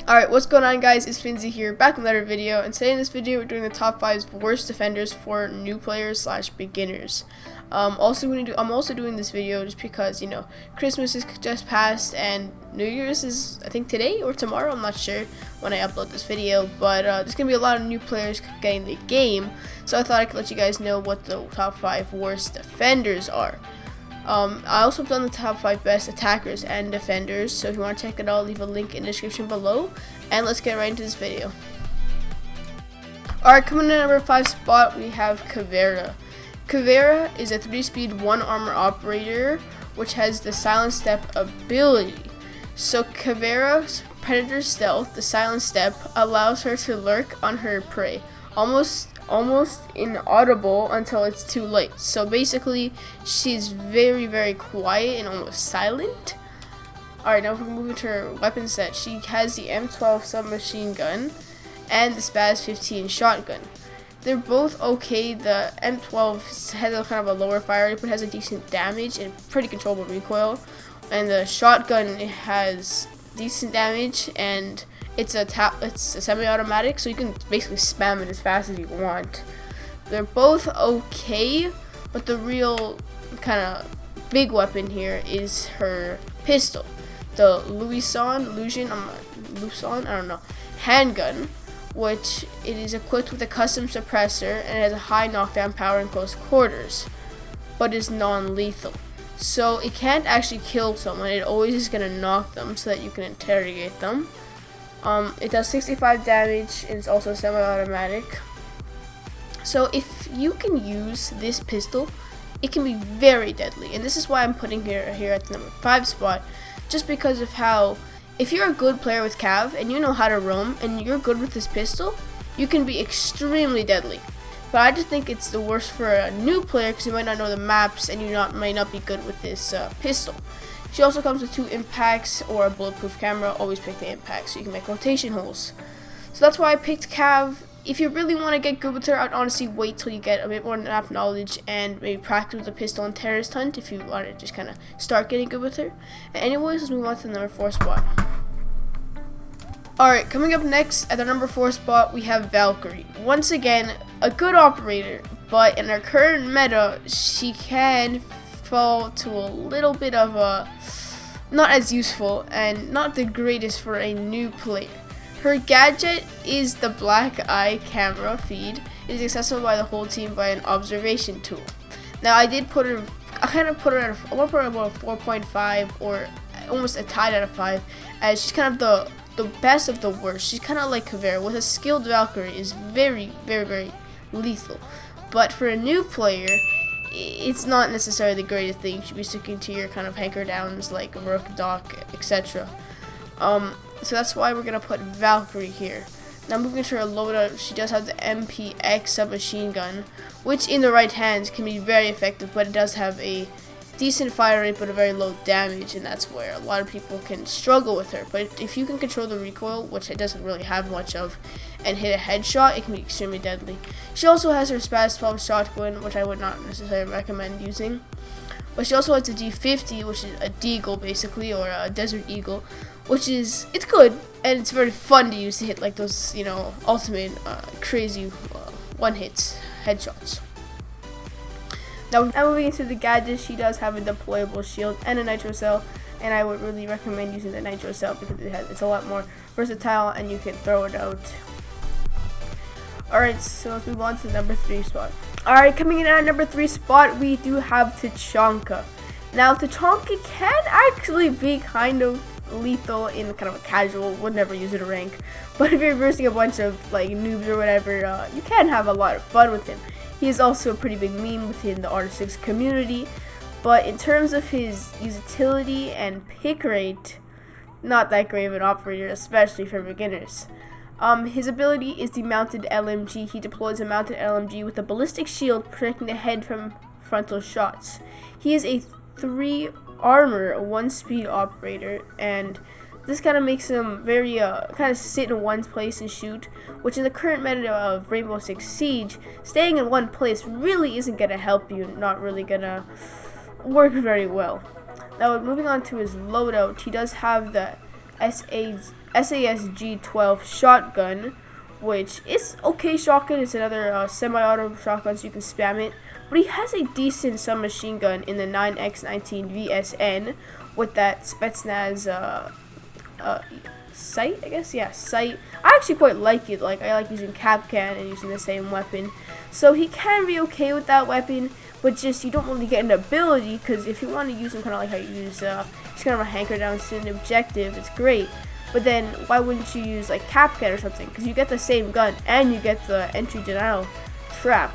Alright, what's going on, guys? It's Finzi here, back with another video, and today in this video we're doing the top 5 worst defenders for new players slash beginners. I'm also doing this video just because, you know, Christmas is just passed and New Year's is, I think, today or tomorrow. I'm not sure when I upload this video, but there's gonna be a lot of new players getting the game, so I thought I could let you guys know what the top 5 worst defenders are. I also have done the top 5 best attackers and defenders, so if you want to check it out, leave a link in the description below, and let's get right into this video. Alright, coming in at number 5 spot, we have Kuvira. Kuvira is a 3-speed 1 armor operator, which has the Silent Step ability. So Kuvira's Predator Stealth, the Silent Step, allows her to lurk on her prey, almost inaudible until it's too late. So basically, she's very quiet and almost silent. Alright, now we're moving to her weapon set. She has the M12 submachine gun and the Spaz 15 shotgun. They're both okay. The M12 has a kind of a lower fire rate, but has a decent damage and pretty controllable recoil. And the shotgun has decent damage, and it's a semi-automatic, so you can basically spam it as fast as you want. They're both okay, but the real kind of big weapon here is her pistol, the Luson handgun, which it is equipped with a custom suppressor and it has a high knockdown power in close quarters, but is non-lethal. So it can't actually kill someone, it always is going to knock them so that you can interrogate them. It does 65 damage and it's also semi-automatic. So if you can use this pistol, it can be very deadly. And this is why I'm putting here at the number 5 spot. Just because of how, if you're a good player with Cav and you know how to roam and you're good with this pistol, you can be extremely deadly. But I just think it's the worst for a new player because you might not know the maps and you might not be good with this pistol. She also comes with 2 impacts or a bulletproof camera. Always pick the impact so you can make rotation holes. So that's why I picked Cav. If you really want to get good with her, I'd honestly wait till you get a bit more map knowledge and maybe practice with the pistol and terrorist hunt if you want to just kind of start getting good with her. And anyways, let's move on to the number 4 spot. Alright, coming up next at the number 4 spot, we have Valkyrie. Once again, a good operator, but in her current meta, she can fall to a little bit of a not as useful and not the greatest for a new player. Her gadget is the black eye camera feed. It is accessible by the whole team by an observation tool. Now I want to put her at about a 4.5 or almost a tied out of 5, as she's kind of the best of the worst. She's kind of like Kuvira. With a skilled Valkyrie is very lethal, but for a new player, it's not necessarily the greatest thing. You should be sticking to your kind of hanker downs like Rook, Doc, etc. So that's why we're gonna put Valkyrie here. Now moving to her loadout, she does have the MPX submachine gun, which in the right hands can be very effective, but it does have a decent fire rate but a very low damage, and that's where a lot of people can struggle with her. But if you can control the recoil, which it doesn't really have much of, and hit a headshot, it can be extremely deadly. She also has her Spaz 12 shotgun, which I would not necessarily recommend using. But she also has a D50, which is a deagle basically, or a Desert Eagle, which is, it's good and it's very fun to use to hit like those, you know, ultimate crazy one-hit headshots. Now moving into the gadgets, she does have a deployable shield and a nitro cell, and I would really recommend using the nitro cell because it's a lot more versatile and you can throw it out. Alright, so let's move on to the number 3 spot. Alright, coming in at number 3 spot, we do have Tachanka. Now Tachanka can actually be kind of lethal in kind of a casual, would never use it to rank, but if you're versing a bunch of like noobs or whatever, you can have a lot of fun with him. He is also a pretty big meme within the R6 community, but in terms of his utility and pick rate, not that great of an operator, especially for beginners. His ability is the mounted LMG. He deploys a mounted LMG with a ballistic shield protecting the head from frontal shots. He is a 3 armor 1-speed operator, and this kind of makes him very kind of sit in one place and shoot, which in the current meta of Rainbow Six Siege, staying in one place really isn't going to help you, not really going to work very well. Now moving on to his loadout, he does have the SASG-12 shotgun, which is okay shotgun. It's another semi-auto shotgun, so you can spam it. But he has a decent submachine gun in the 9x19 VSN with that Spetsnaz sight, I guess. Yeah, sight. I actually quite like it. Like, I like using Capcan and using the same weapon. So he can be okay with that weapon, but just you don't really get an ability, because if you want to use him kind of like how you use just kind of a hanker down student objective, it's great. But then why wouldn't you use like Capcan or something? Because you get the same gun and you get the entry denial trap.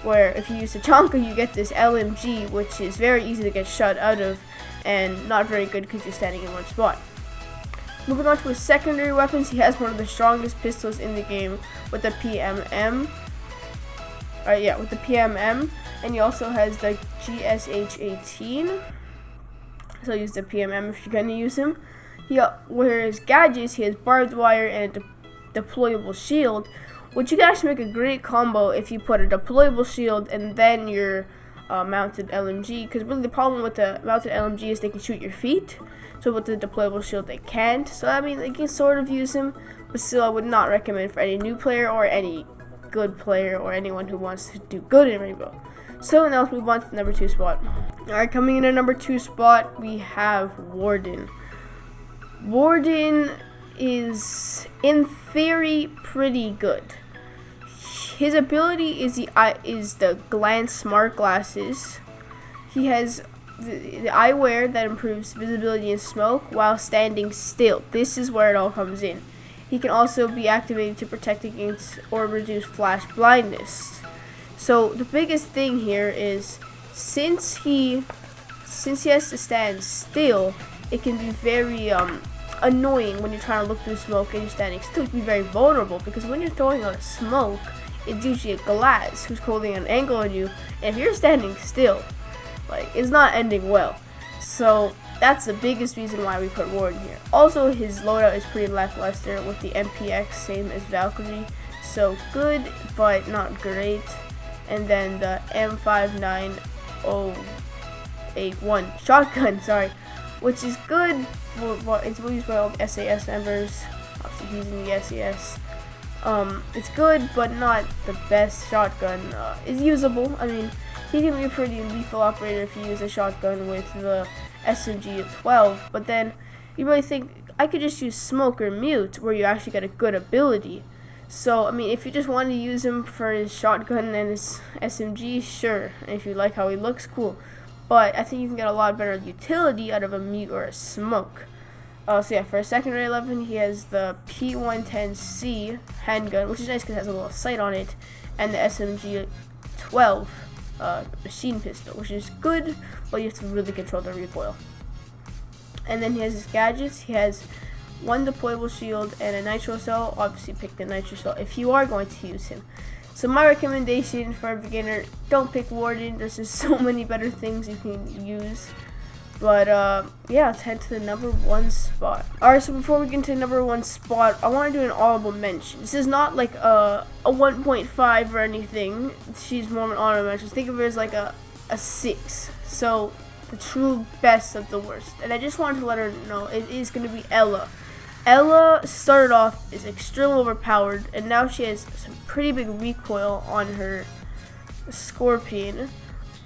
Where if you use Tachanka, you get this LMG, which is very easy to get shot out of and not very good because you're standing in one spot. Moving on to his secondary weapons, he has one of the strongest pistols in the game with the PMM. With the PMM, and he also has the GSH-18. So use the PMM if you're gonna use him. Where his gadgets, he has barbed wire and a deployable shield, which you can actually make a great combo if you put a deployable shield and then your mounted LMG. Because really the problem with the mounted LMG is they can shoot your feet. So with the deployable shield they can't. So I mean, they can sort of use him, but still I would not recommend for any new player or any good player or anyone who wants to do good in Rainbow. So now let's move on to the number 2 spot. Alright, coming in at number 2 spot, we have Warden. Warden is, in theory, pretty good. His ability is the glance smart glasses. He has the eyewear that improves visibility in smoke while standing still. This is where it all comes in. He can also be activated to protect against or reduce flash blindness. So the biggest thing here is since he has to stand still, it can be very annoying when you're trying to look through smoke and you're standing still. It can be very vulnerable because when you're throwing out smoke, it's usually a glass who's holding an angle on you, and if you're standing still, like, it's not ending well. So that's the biggest reason why we put Warden here. Also, his loadout is pretty lackluster with the MPX, same as Valkyrie. So good, but not great. And then the M59081 shotgun, which is good. It's used by all the SAS members. Obviously, he's in the SAS. It's good, but not the best shotgun. It's usable. I mean, he can be a pretty lethal operator if you use a shotgun with the SMG-12, but then you really think, I could just use smoke or mute where you actually get a good ability. So, I mean, if you just want to use him for his shotgun and his SMG, sure. And if you like how he looks, cool. But I think you can get a lot better utility out of a mute or a smoke. So yeah, for a secondary 11, he has the P110C handgun, which is nice because it has a little sight on it, and the SMG-12 machine pistol, which is good, but you have to really control the recoil. And then he has his gadgets. He has one deployable shield and a nitro cell. Obviously pick the nitro cell if you are going to use him. So my recommendation for a beginner, don't pick Warden. There's just so many better things you can use. But yeah, let's head to the number 1 spot. Alright, so before we get into the number 1 spot, I want to do an honorable mention. This is not like a 1.5 or anything. She's more of an honorable mention. Think of her as like a 6. So the true best of the worst. And I just wanted to let her know it is going to be Ella. Ella started off as extremely overpowered, and now she has some pretty big recoil on her Scorpion.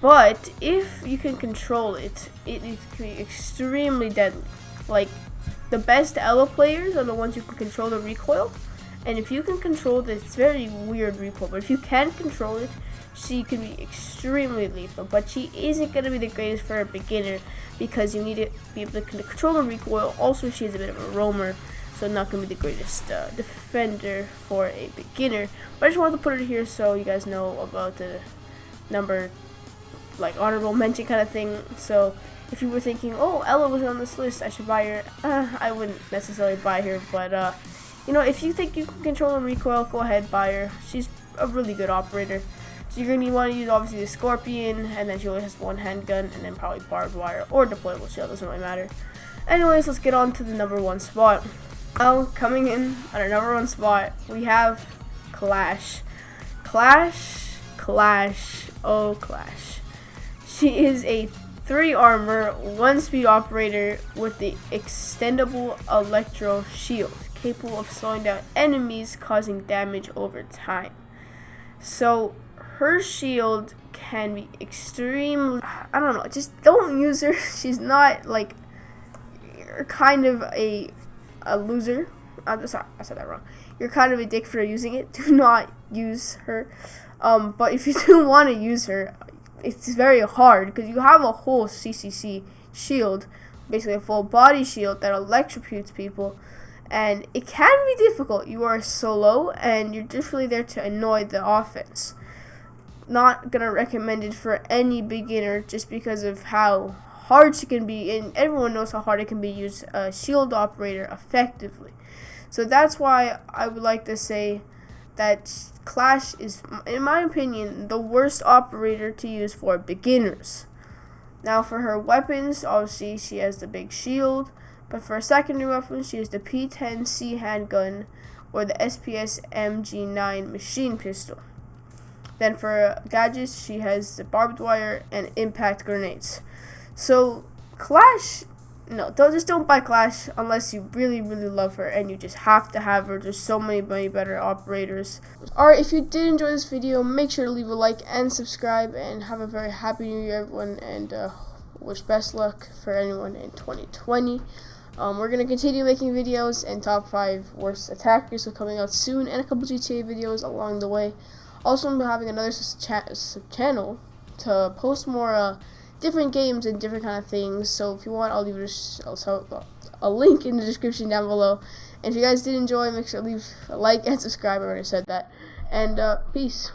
But if you can control it, it can be extremely deadly. Like, the best Ella players are the ones who can control the recoil. And if you can control this, it's very weird recoil, but if you can control it, she can be extremely lethal. But she isn't going to be the greatest for a beginner because you need to be able to control the recoil. Also, she is a bit of a roamer, so not going to be the greatest defender for a beginner. But I just wanted to put it here so you guys know about the number, like, honorable mention kind of thing. So if you were thinking, oh, Ella was on this list, I should buy her, I wouldn't necessarily buy her, but you know, if you think you can control the recoil, go ahead, buy her. She's a really good operator. So you're going to want to use obviously the Scorpion, and then she only has one handgun, and then probably barbed wire or deployable shield, doesn't really matter. Anyways, let's get on to the number 1 spot. Now, coming in at our number 1 spot, we have Clash. Oh Clash. She is a 3 armor, 1 speed operator with the extendable electro shield. capable of slowing down enemies, causing damage over time. So her shield can be extremely, I don't know, just don't use her. She's not like, you're kind of a loser. I'm sorry, I said that wrong. You're kind of a dick for using it. Do not use her. But if you do want to use her, it's very hard because you have a whole CCC shield, basically a full body shield that electrocutes people, and it can be difficult. You are solo and you're just really there to annoy the offense. Not gonna recommend it for any beginner just because of how hard she can be, and everyone knows how hard it can be to use a shield operator effectively. So that's why I would like to say that Clash is, in my opinion, the worst operator to use for beginners. Now for her weapons, obviously she has the big shield, but for her secondary weapons she has the P10C handgun or the SPS MG9 machine pistol. Then for gadgets she has the barbed wire and impact grenades. So Clash, no, don't buy Clash unless you really love her and you just have to have her. There's so many better operators. Alright, if you did enjoy this video, make sure to leave a like and subscribe, and have a very happy new year everyone, and wish best luck for anyone in 2020. We're going to continue making videos, and top 5 worst attackers are coming out soon, and a couple GTA videos along the way. Also, I'm having another channel to post more different games and different kind of things. So if you want, I'll leave a link in the description down below. And if you guys did enjoy, make sure to leave a like and subscribe. I already said that. And peace.